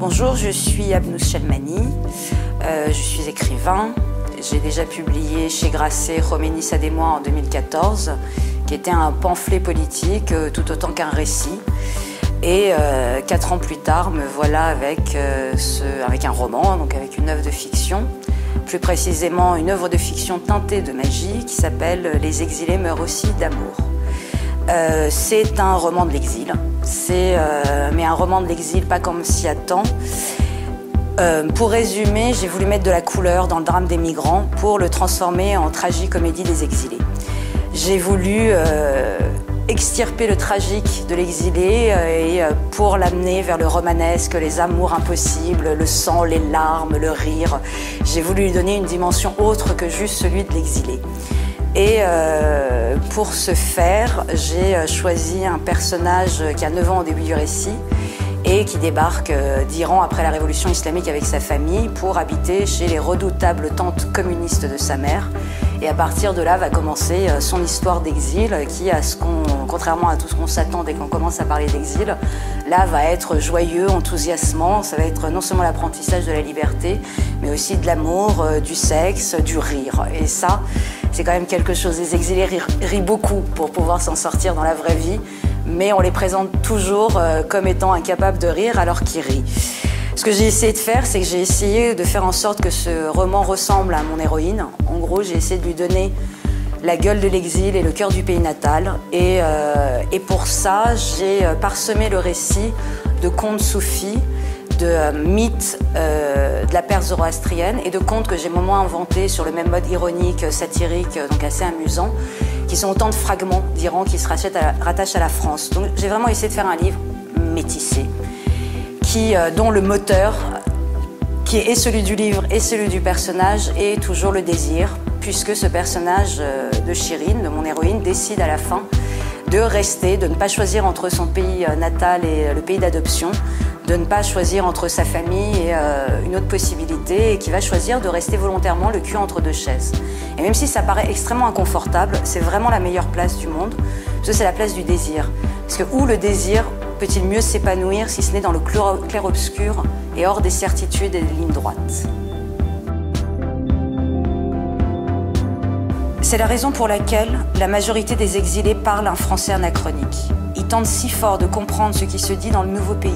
Bonjour, je suis Abnous Chalmani, je suis écrivain. J'ai déjà publié chez Grasset Khomeini Saad et moi en 2014, qui était un pamphlet politique tout autant qu'un récit. Et 4 ans plus tard, me voilà avec un roman, donc avec une œuvre de fiction, plus précisément une œuvre de fiction teintée de magie qui s'appelle « Les exilés meurent aussi d'amour ». C'est un roman de l'exil, mais un roman de l'exil pas comme s'y attend. Pour résumer, j'ai voulu mettre de la couleur dans le drame des migrants pour le transformer en tragicomédie des exilés. J'ai voulu extirper le tragique de l'exilé et pour l'amener vers le romanesque, les amours impossibles, le sang, les larmes, le rire. J'ai voulu lui donner une dimension autre que juste celui de l'exilé. Et pour ce faire, j'ai choisi un personnage qui a 9 ans au début du récit et qui débarque d'Iran après la révolution islamique avec sa famille pour habiter chez les redoutables tantes communistes de sa mère. Et à partir de là va commencer son histoire d'exil qui, contrairement à tout ce qu'on s'attend dès qu'on commence à parler d'exil, là va être joyeux, enthousiasmant. Ça va être non seulement l'apprentissage de la liberté, mais aussi de l'amour, du sexe, du rire. Et ça, c'est quand même quelque chose. Les exilés rient beaucoup pour pouvoir s'en sortir dans la vraie vie, mais on les présente toujours comme étant incapables de rire alors qu'ils rient. Ce que j'ai essayé de faire, c'est que j'ai essayé de faire en sorte que ce roman ressemble à mon héroïne. En gros, j'ai essayé de lui donner la gueule de l'exil et le cœur du pays natal. Et pour ça, j'ai parsemé le récit de contes soufis, de mythes de la Perse zoroastrienne et de contes que j'ai moments inventés sur le même mode ironique, satirique, donc assez amusant, qui sont autant de fragments d'Iran qui se rattachent à la France. Donc j'ai vraiment essayé de faire un livre métissé, dont le moteur, qui est celui du livre et celui du personnage, est toujours le désir, puisque ce personnage de Chirine, de mon héroïne, décide à la fin de rester, de ne pas choisir entre son pays natal et le pays d'adoption, de ne pas choisir entre sa famille et une autre possibilité, et qui va choisir de rester volontairement le cul entre deux chaises. Et même si ça paraît extrêmement inconfortable, c'est vraiment la meilleure place du monde, parce que c'est la place du désir. Parce que où le désir peut-il mieux s'épanouir si ce n'est dans le clair-obscur et hors des certitudes et des lignes droites? C'est la raison pour laquelle la majorité des exilés parlent un français anachronique. Ils tentent si fort de comprendre ce qui se dit dans le nouveau pays.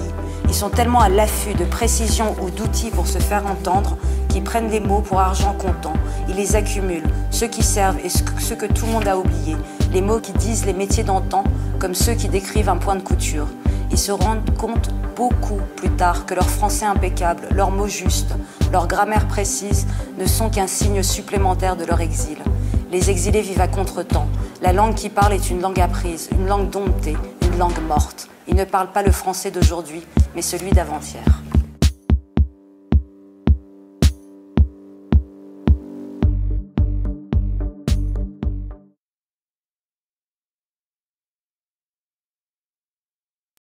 Ils sont tellement à l'affût de précision ou d'outils pour se faire entendre qu'ils prennent les mots pour argent comptant. Ils les accumulent, ceux qui servent et ceux que tout le monde a oubliés. Les mots qui disent les métiers d'antan comme ceux qui décrivent un point de couture. Ils se rendent compte beaucoup plus tard que leur français impeccable, leurs mots justes, leur grammaire précise ne sont qu'un signe supplémentaire de leur exil. Les exilés vivent à contretemps. La langue qu'ils parlent est une langue apprise, une langue domptée, une langue morte. Ils ne parlent pas le français d'aujourd'hui, mais celui d'avant-hier.